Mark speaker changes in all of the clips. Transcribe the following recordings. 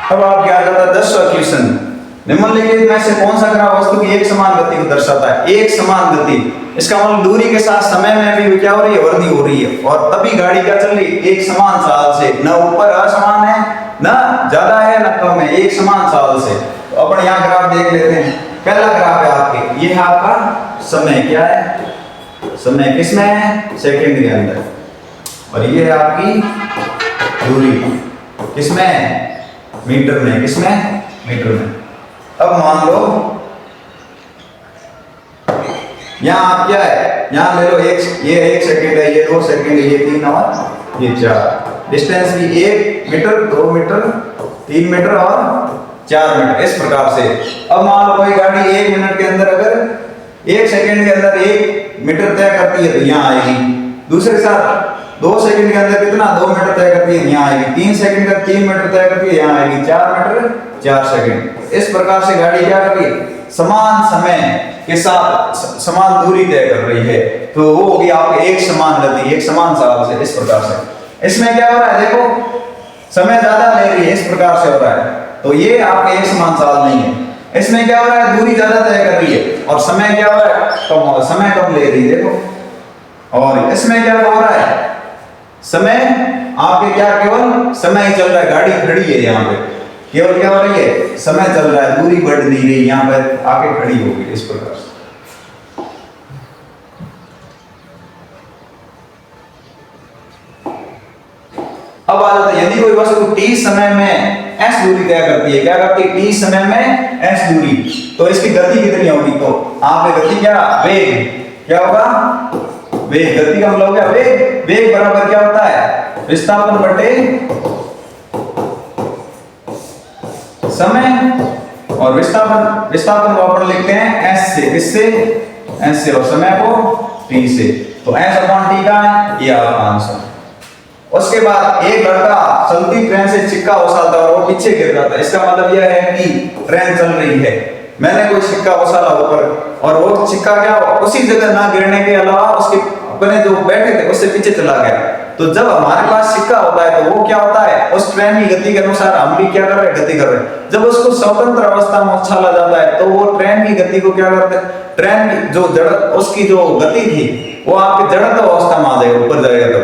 Speaker 1: अब आप क्या करता है 10वां क्वेश्चन, निम्नलिखित में से कौन सा ग्राफ वस्तु की एक समान गति को दर्शाता है? एक समान गति, इसका मतलब दूरी के साथ समय में भी क्या हो रही है? वृद्धि हो रही है। और तभी गाड़ी क्या चल रही है? एक समान चाल से, न ऊपर असमान है, न ज्यादा है, न कम है, एक समान चाल से। तो अपन यहाँ ग्राफ देख लेते हैं। पहला ग्राफ है आपके, ये है आपका समय, क्या है? समय किसमें है? सेकंड के अंदर। और ये है आपकी दूरी, किसमें है? मीटर में। किसमें? मीटर में। अब मान लो यहाँ आप क्या है, यहाँ ले लो ये 1 सेकंड है, ये 2 सेकंड है, ये 3 और ये 4। डिस्टेंस भी 1 मीटर, 2 मीटर, 3 मीटर और 4 मीटर, इस प्रकार से। अब मान लो कोई गाड़ी 1 मिनट के अंदर, अगर 1 सेकंड के अंदर 1 मीटर तय करती है तो यहाँ आएगी। दूसरे साथ 2 सेकंड के अंदर कितना? 2 मीटर तय करती है, यहाँ आएगी। 3 सेकंड का 3 मीटर तय करती है, यहाँ आएगी। 4 मीटर 4 सेकंड। इस प्रकार से गाड़ी क्या कर रही है? समान समय के साथ समान दूरी तय कर रही है। तो वो होगी आपकी एक समान गति, एक समान चाल से, इस प्रकार से। इसमें क्या हो रहा है? देखो समय ज्यादा ले रही है, इस प्रकार से हो रहा है। तो ये आपका एक समान चाल नहीं है। इसमें क्या हो रहा है? दूरी ज्यादा तय कर रही है और समय क्या हो रहा है? कम हो रहा है, समय कम ले रही है, देखो। और इसमें क्या हो रहा है? समय आपके क्या केवल समय ही चल रहा है, गाड़ी खड़ी है यहाँ पे, केवल क्या हो रही है? समय चल रहा है, दूरी बढ़ नहीं रही, यहाँ पे आके खड़ी होगी, इस प्रकार से। अब आ जाता है, यदि कोई वस्तु t समय में s दूरी तय करती है, क्या करती है? t समय में s दूरी, तो इसकी गति कितनी होगी? तो आप गति क्या? वेग। क्या होगा? वेग। गति का मतलब क्या? वेग। वेग बराबर क्या होता है? विस्थापन बटे समय। और विस्थापन को अपन लिखते हैं s से, किससे? s से, और समय को t से। तो s अपॉन t का है, ये आपका आंसर। उसके बाद एक लड़का चलती ट्रेन से सिक्का उछालता और वो पीछे गिर जाता है। इसका मतलब यह है कि ट्रेन चल रही है, मैंने कोई सिक्का उछाला ऊपर, और वो सिक्का क्या हो? उसी जगह ना गिरने के अलावा उसके अपने जो बैठे थे उससे पीछे चला गया। तो जब हमारे पास सिक्का होता है तो वो क्या होता है? उस ट्रेन की गति के अनुसार हम भी क्या कर रहे हैं? गति कर रहे हैं। जब उसको स्वतंत्र अवस्था में उछाला जाता है तो वो ट्रेन की गति को क्या करते हैं? ट्रेन की जो जड़, उसकी जो गति थी वो आपकी जड़त्व अवस्था में आ जाएगा, ऊपर जाएगा।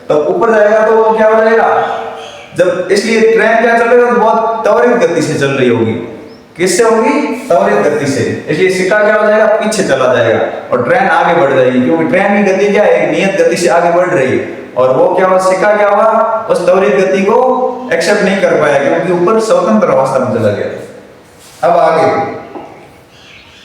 Speaker 1: तब ऊपर जाएगा तो वो क्या हो जाएगा? जब, इसलिए ट्रेन क्या चल रही है? बहुत त्वरित गति से चल रही होगी। किससे होगी? त्वरित गति से। इसलिए सिक्का क्या हो जाएगा? पीछे चला जाएगा और ट्रेन आगे बढ़ जाएगी, क्योंकि ट्रेन की गति क्या है? एक नियत गति से आगे बढ़ रही है। और वो क्या हुआ? सिक्का क्या हुआ? उस त्वरित गति को एक्सेप्ट नहीं कर पाया, क्योंकि ऊपर स्वतंत्र अवस्था में चला गया। अब आगे,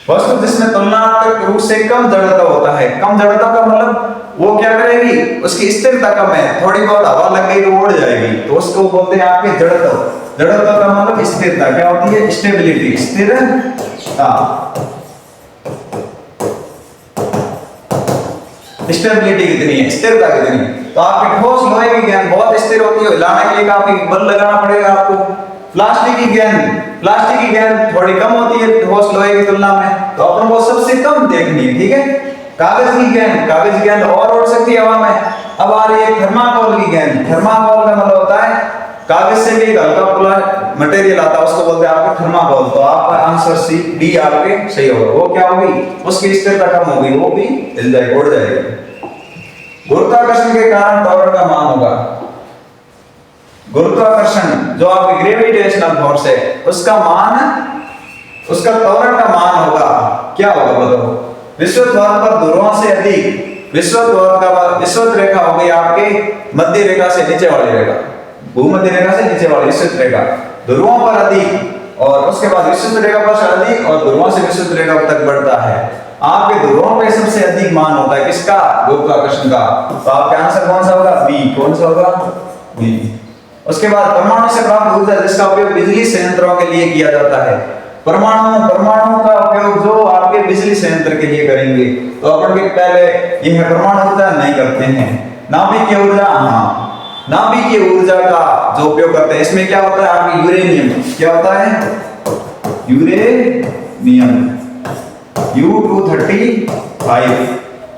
Speaker 1: वस्तु जिसमें तुलनात्मक रूप से कम जड़ता होता है। कम जड़ता का मतलब वो क्या करेगी? उसकी स्थिरता कम है, थोड़ी बहुत हवा लग गई तो उड़ जाएगी, तो उसको बोलते हैं आपके जड़त्व। जड़त्व का मतलब स्थिरता। क्या होती है? स्टेबिलिटी, स्थिरता। स्टेबिलिटी कितनी है? स्थिरता कितनी है? तो आपकी ठोस लोहे की गेंद बहुत स्थिर होती है, हिलाने के लिए काफी बल लगाना पड़ेगा आपको। प्लास्टिक की गेंद थोड़ी कम होती है ठोस लोहे की तुलना में, तो अपन को सबसे कम देखनी है, ठीक है। कागज की गेंद और उड़ सकती है हवा में। अब आ रही है थर्माकोल की गेंद। थर्माकोल का मतलब होता है कागज से भी हल्का मटेरियल आता है, उसको बोलते हैं आपके थर्माकोल। तो आपका आंसर सी, डी आपके सही होगा। वो क्या होगी? उसकी स्थिरता कम होगी, वो भी हिल जाएगी, उड़ जाएगी। गुरुत्वाकर्षण के कारण त्वरण का मान होगा। गुरुत्वाकर्षण जो आपकी ग्रेविटेशनल फोर्स है, उसका त्वरण का मान होगा, क्या होगा बताओ? विषुवत पर ध्रुवों से अधिक, विषुवत रेखा हो गई आपके मध्य रेखा से नीचे वाली रेखा, भूमध्य रेखा से नीचे वाली विषुवत रेखा, ध्रुवों पर अधिक, और उसके बाद विषुवत रेखा पर से अधिक, और ध्रुवों से विषुवत रेखा तक बढ़ता है। आपके ध्रुवों पे सबसे अधिक मान होता है किसका? गुरुत्वाकर्षण का। तो आपका आंसर कौन सा होगा? बी। कौन सा होगा? बी। उसके बाद परमाणु से प्राप्त ऊर्जा, जिसका उपयोग बिजली संयंत्रों के लिए किया जाता है। परमाणु का उपयोग जो आपके बिजली संयंत्र के लिए करेंगे, तो अपन के पहले यह परमाणु ऊर्जा नहीं करते हैं। नाभिकीय ऊर्जा, हाँ, नाभिकीय ऊर्जा का जो उपयोग करते हैं, इसमें क्या होता है? आपकी यूरेनियम। क्या होता है? Uranium, U-235।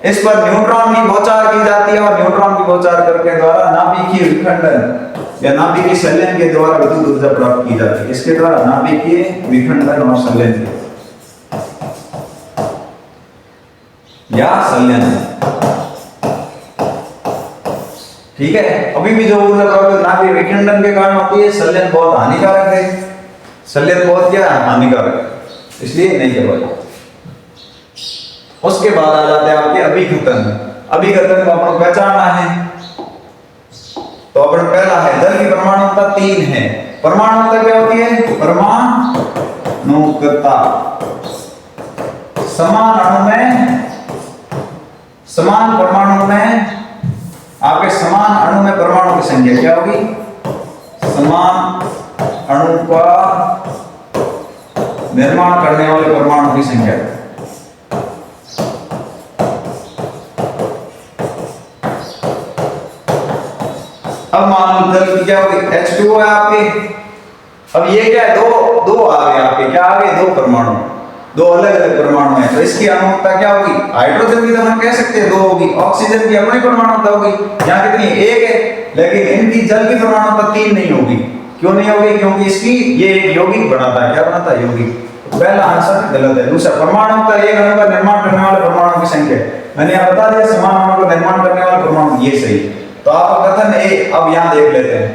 Speaker 1: इस पर न्यूट्रॉन की बौछार की जाती है, और न्यूट्रॉन की बौछार करके द्वारा नाभिकीय विखंडन या नाभिकीय संलयन के द्वारा विद्युत ऊर्जा प्राप्त की जाती है। इसके द्वारा नाभिकीय विखंडन और संलयन या संलयन, ठीक है। अभी भी जो ऊर्जा प्राप्त नाभिकीय विखंडन के कारण होती है, संलयन बहुत हानिकारक है, संलयन बहुत क्या हानिकारक है, इसलिए नहीं करवाई। उसके बाद आ जाते हैं आपके अभिघटन। अभिघटन को आपको पहचानना है, तो अपन पहला है जल की परमाणुकता 3 है। परमाणुकता क्या होती है? परमाणुकता समान अणु में, समान परमाणु में, आपके समान अणु में परमाणु की संख्या क्या होगी? समान अणु का निर्माण करने वाले परमाणु की संख्या। अब मान लो जल की क्या होगी? H2O है आपके। अब ये क्या है? दो आ गए आपके, क्या आ गए? 2 परमाणु, 2 अलग अलग परमाणु हैं, तो इसकी अणुता क्या होगी? हाइड्रोजन की तो हम कह सकते हैं 2 होगी, ऑक्सीजन की अपनी परमाणुता होगी, यहाँ कितनी? 1 है, लेकिन इनकी जल की परमाणुता 3 नहीं होगी। क्यों नहीं होगी? क्योंकि इसकी ये एक यौगिक बनाता है। क्या बनाता है? यौगिक। पहला आंसर गलत है। दूसरा, परमाणुता एक अणु का निर्माण करने वाले परमाणु की संख्या, मैंने यहाँ बता दिया, समान अणु का निर्माण करने वाले परमाणु, ये सही। तो आप कथन ए अब यहां देख लेते हैं।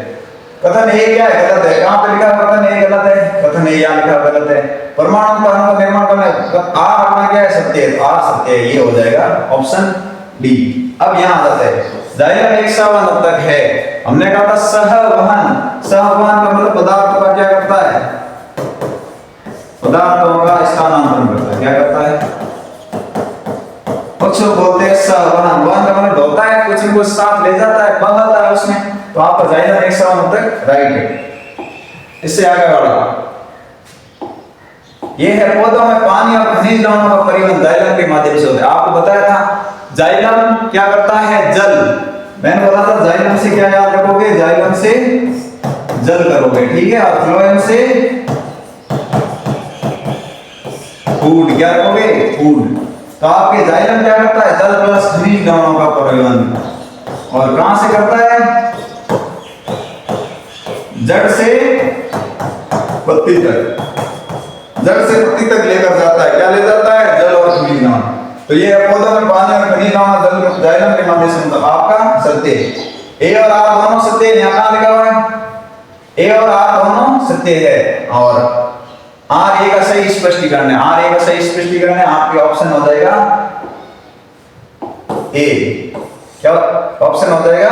Speaker 1: कथन ए क्या है? गलत है। कहां पे लिखा है कथन ए गलत है? कथन ए यहां लिखा गलत है। परमाणु का अणु का निर्माण करना आर अपना क्या है? सत्य है, आर सत्य है, ये हो जाएगा ऑप्शन डी। अब यहां आ जाते हैं, जाइलम एक सहवहनक है। हमने कहा था सहवहन, सहवहन का मतलब पदार्थ का क्या करता है? पदार्थों का स्थानांतरण करता है। क्या करता है? कुछ बोलते हैं सहवहन, वहन का मतलब होता है कुछ को साथ ले जाता है, बंधता है उसमें, तो आपका जाइलम एक सहवहनक राइट है। इससे आगे वाला ये है, पौधों में पानी और खनिज लवणों का परिवहन जाइलम के माध्यम से होता है। आपको बताया था जाइलम क्या करता है? जल। मैंने बोला था जाइलम से क्या याद रखोगे? जाइलम से जल करोगे, ठीक है, और फ्लोएम से फूड क्या रखोगे? फूड। तो आपके जाइलम क्या करता है? जल प्लस खनिज लवणों का परिवहन। और कहां से करता है? जड़ से पत्ती तक, जड़ से पत्ती तक लेकर जाता है। क्या ले जाता है? जल और खनिज लवण। तो ये पौधों में पानी और खनिज लवण जाइलम के माध्यम से, मतलब आपका सत्य है। ए और आर दोनों सत्य है। यहां लिखा हुआ है ए और आर दोनों सत्य है, और आर ए का सही स्पष्टीकरण है। आर ए का सही स्पष्टीकरण है, आपके ऑप्शन हो जाएगा ए। क्या ऑप्शन हो जाएगा?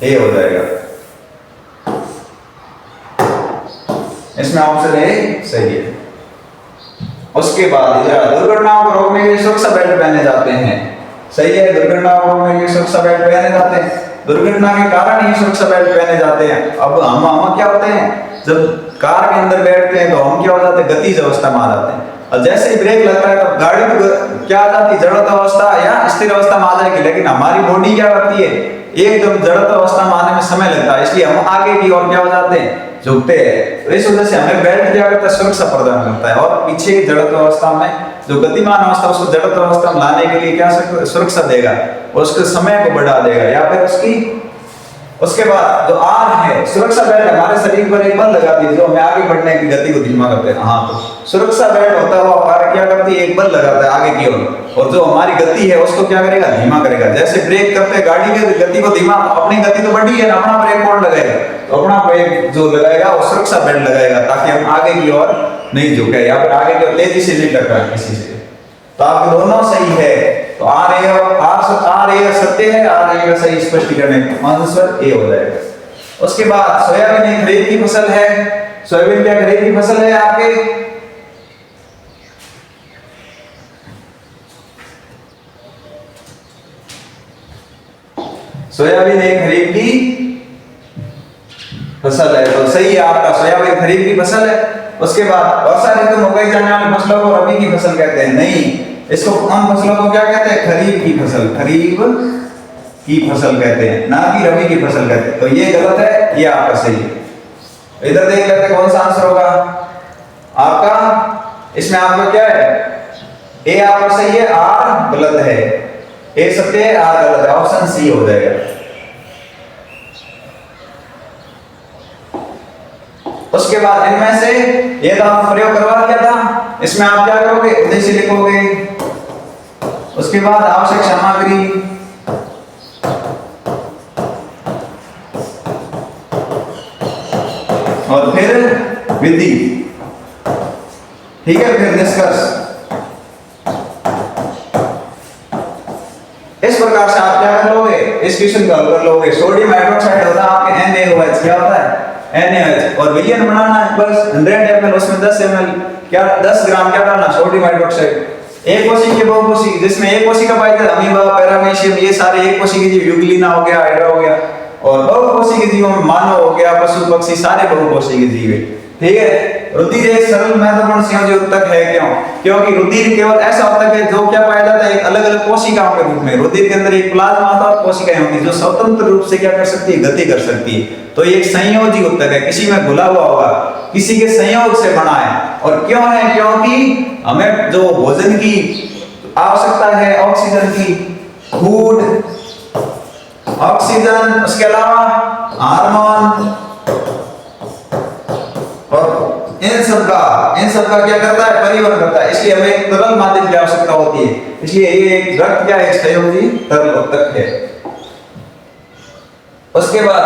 Speaker 1: ए हो जाएगा। इसमें ऑप्शन ए सही है। उसके बाद दुर्घटनाओं को रोकने के लिए सुरक्षा बेल्ट पहने जाते हैं। सही है, दुर्घटनाओं को रोकने के लिए सुरक्षा बेल्ट पहने जाते हैं। दुर्घटना के कारण ही सुरक्षा बेल्ट पहने जाते हैं। अब हम क्या होते हैं, जब कार के अंदर बैठते हैं तो हम क्या हो जाते हैं? गतिज अवस्था में आ जाते हैं, और जैसे ही ब्रेक लगता है तो गाड़ी क्या आ जाती है? जड़त्व अवस्था या स्थिर अवस्था में आ जाएगी। लेकिन हमारी बॉडी क्या करती है? एकदम जड़त्व अवस्था में आने में समय लगता है, इसलिए हम आगे की ओर क्या हो जाते हैं? झुकते हैं। तो इस वजह से हमें बेल्ट क्या करता है? सुरक्षा प्रदान करता है, और पीछे की जड़त्व अवस्था में जो गतिमान अवस्था उसको जड़त्व अवस्था में लाने के लिए क्या सुरक्षा देगा? उसके समय को बढ़ा देगा, या फिर उसकी। उसके बाद जो आर है, सुरक्षा बेल्ट हमारे शरीर पर एक बल लगाती है जो हमें आगे बढ़ने की गति को धीमा करते हैं। हाँ, तो सुरक्षा बेल्ट होता है वो कार्य क्या करती है? एक बल लगाता है आगे की ओर, और जो हमारी गति है उसको क्या करेगा? धीमा करेगा। जैसे ब्रेक करते हैं गाड़ी की गति को धीमा, अपनी गति तो बढ़ी है ना, अपना ब्रेक कौन लगाएगा? तो अपना ब्रेक जो लगाएगा वो सुरक्षा बेल्ट लगाएगा, ताकि हम आगे की ओर नहीं झुके, या फिर आगे की ओर तेजी से नहीं टकराए किसी से। तो आपके दोनों सही है। तो आर ए सत्य है, आर ए का सही स्पष्टीकरण है, आंसर ए हो जाएगा। उसके बाद सोयाबीन एक खरीफ की फसल है। सोयाबीन क्या खरीफ की फसल है आपके? सोयाबीन एक खरीफ की फसल है, तो सही है आपका, सोयाबीन खरीफ की फसल है। उसके बाद वर्षा ऋतु में उगाई जाने वाली फसलों को रबी की फसल कहते हैं। नहीं, इसको उन फसलों को क्या कहते हैं? खरीफ की फसल, खरीफ की फसल कहते हैं, ना कि रबी की फसल कहते हैं। तो ये गलत है, ये आपका सही है। इधर देख लेते हैं कौन सा आंसर होगा आपका। इसमें आपका क्या है? ए आपका सही है, आर गलत है। ए सत्य है, आर गलत है, ऑप्शन सी हो जाएगा। उसके बाद इनमें से ये तो आपको प्रयोग करवा दिया था, इसमें आप क्या करोगे, उद्देश्य लिखोगे, उसके बाद आवश्यक सामग्री, और फिर विधि, ठीक है, फिर निष्कर्ष। इस प्रकार से आप क्या कर लोगे, इस क्वेश्चन को हल कर लोगे। सोडियम हाइड्रोक्साइड होता है आपके NaOH, क्या होता है NaOH, और विलयन बनाना है बस 100 ml, उसमें 10 ml क्या 10 ग्राम क्या डालना, सोडियम हाइड्रोक्साइड। एक कोशिकी के बहुकोशिकी, जिसमें एक कोशिका पाई जाती है अमीबा, पैरामीशियम, ये सारे एक कोशिकी जीव, यूग्लिना हो गया, हाइड्रा हो गया, और बहुकोशिकी जीवों में मानव हो गया, पशु पक्षी, सारे बहुकोशिकी जीव है, ठीक है। रुधिर एक सरल महत्वपूर्ण संयोजी उत्तक है, क्यों, क्योंकि रुधिर केवल ऐसा उत्तक है जो क्या पाया जाता है एक अलग अलग कोशिकाओं के रूप में। रुधिर के अंदर एक प्लाज्मा होता है और कोशिकाएं होती है जो स्वतंत्र रूप से क्या कर सकती है, गति कर सकती है। तो ये एक संयोजी उत्तक है, किसी में घुला हुआ होगा, किसी के संयोग से बना है। और क्यों है, क्योंकि हमें जो भोजन की आवश्यकता है, ऑक्सीजन की, फूड, ऑक्सीजन, उसके अलावा हार्मोन, और इन सब का क्या करता है, परिवहन करता है। इसलिए हमें एक तरल माध्यम की आवश्यकता होती है, इसलिए ये एक रक्त क्या है, संयोजी तरल उत्तक है। उसके बाद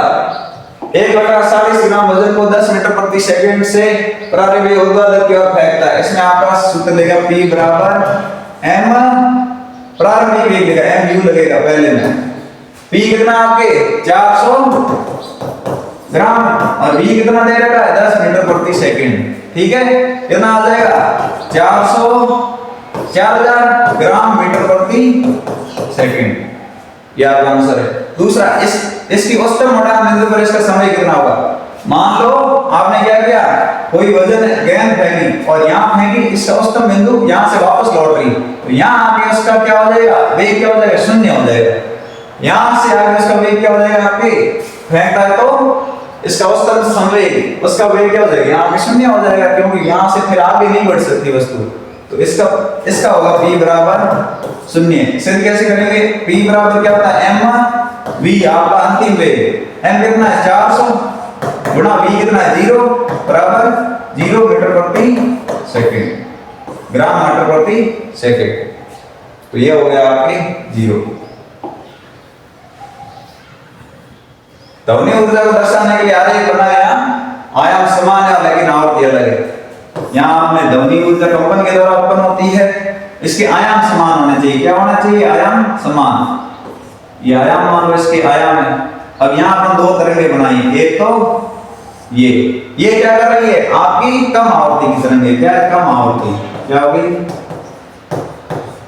Speaker 1: 1/40 ग्राम वजन को 10 मीटर प्रति सेकंड से प्रारंभिक ऊर्ध्वाधर की ओर फेंकता है। इसमें आपका सूत्र लगेगा P बराबर m, प्रारंभिक वेग लगेगा mu लगेगा पहले में। P कितना आपके 400 ग्राम और v कितना दे रखा है 10 मीटर प्रति सेकंड, ठीक है। कितना आ जाएगा 4000 ग्राम मीटर प्रति सेकंड, यह आपका आंसर है। दूसरा, इसकी औसतन मोटाई बिंदु पर इसका समय कितना होगा। मान लो आपने क्या किया, कोई वजन गेंद फेंकी और यहाँ फेंकी, इसका औसतन बिंदु यहाँ से वापस लौट रही, तो यहाँ आके उसका क्या हो जाएगा, वेग क्या हो जाएगा, 0 हो जाएगा। यहाँ से आगे उसका वेग क्या हो जाएगा, आपके फेंकता है तो इसका औसतन संवेग, उसका वेग क्या हो जाएगा, यहाँ पे 0 हो जाएगा, क्योंकि यहाँ से फिर आगे नहीं बढ़ सकती वस्तु। तो इसका होगा P बराबर 0। सिद्ध कैसे करेंगे, P बराबर क्या होता है m, v आपका अंतिम वेग, m कितना है 400 गुणा v कितना है 0 बराबर 0 मीटर प्रति सेकंड, ग्राम मीटर प्रति सेकंड। तो ये हो गया आपके 0। ध्वनि ऊर्जा को दर्शाने के लिए आरेख बनाया, आयाम समान है लेकिन आवृत्ति अलग है। यहाँ आपने ध्वनि ऊर्जा कंपन के द्वारा उत्पन्न होती है, इसके आयाम समान होने चाहिए। क्या होना चाहिए, आयाम समान। ये आयाम मान लो इसके आयाम है। अब यहाँ अपन 2 तरंगें बनाई, एक तो ये क्या कर रही है, आपकी कम आवृत्ति की तरंग है। क्या है, कम आवृत्ति, क्या होगी।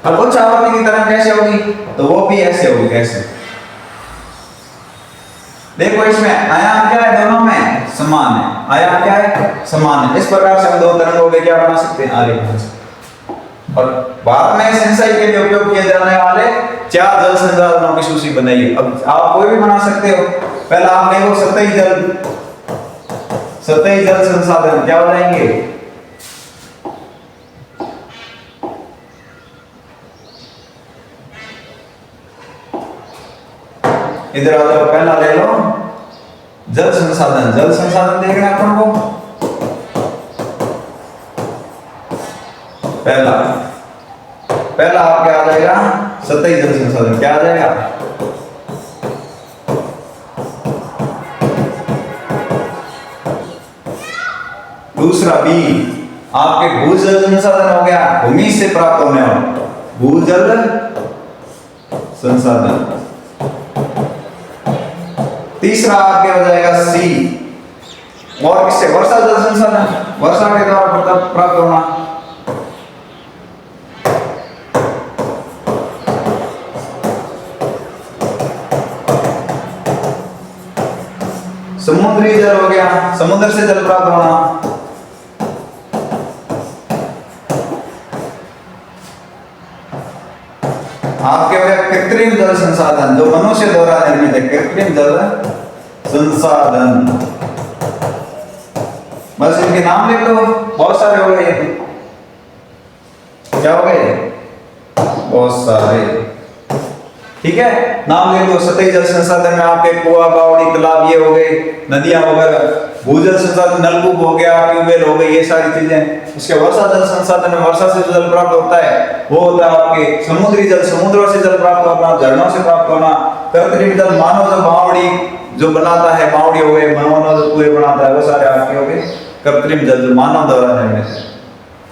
Speaker 1: अब उच्च आवृत्ति की तरंग कैसे होगी, तो वो भी ऐसे होगी। कैसे, देखो इसमें आयाम क्या है, दोनों में समान है, आयाम क्या है, समान है। इस प्रकार से हम 2 तरंगों के क्या बना सकते हैं, आरेख बना सकते हैं। और बाद में सिंचाई के लिए उपयोग किए जाने वाले 4 जल संसाधनों की सूची बनाइए। अब आप कोई भी बना सकते हो। पहला आप देखो सतही जल संसाधन क्या हो जाएंगे, इधर आ जाओ, पहला ले लो जल संसाधन देखना अपन को। पहला आप क्या आ जाएगा, सतही जल संसाधन क्या आ जाएगा, दूसरा बी आपके भूजल संसाधन हो गया, भूमि से प्राप्त होने वाला भूजल संसाधन। तीसरा आपके हो जाएगा सी, और किससे, वर्षा जल संसाधन, वर्षा के द्वारा प्राप्त होना। समुद्री जल हो गया, समुद्र से जल प्राप्त होना। आपके हो गया कृत्रिम जल संसाधन, जो मनुष्य द्वारा निर्मित है, कृत्रिम जल संसाधन। बस इनके नाम लिख लो, बहुत सारे हो गए। क्या हो गए, बहुत सारे। ठीक है। नाम ले लो, सतही जल संसाधन में आपके कुआं, बावड़ी, तालाब ये हो गए, नदियां वगैरह। भूजल संसाधन नलकूप हो गया, ट्यूबवेल हो गए, ये सारी चीजें। उसके वर्षा जल संसाधन में वर्षा से जो जल प्राप्त होता है वो होता है आपके समुद्री जल, समुद्रों से जल प्राप्त होना, झरनों से प्राप्त होना। कृत्रिम जल मानव जल, बावड़ी जो बनाता है, बावड़ी हो गए, मानव जो कुएं बनाता है, वो सारे आपके हो गए कृत्रिम जल जो मानव द्वारा निर्मित है।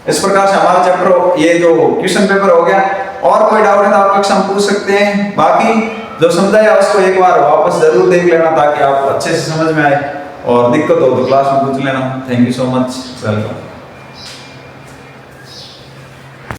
Speaker 1: इस प्रकार से हमारा चैप्टर ये जो क्वेश्चन पेपर हो गया। और कोई डाउट है तो आप कक्षा में पूछ सकते हैं, बाकी जो समझाया उसको एक बार वापस जरूर देख लेना ताकि आपको अच्छे से समझ में आए, और दिक्कत हो तो क्लास में पूछ लेना। Thank you so much, welcome.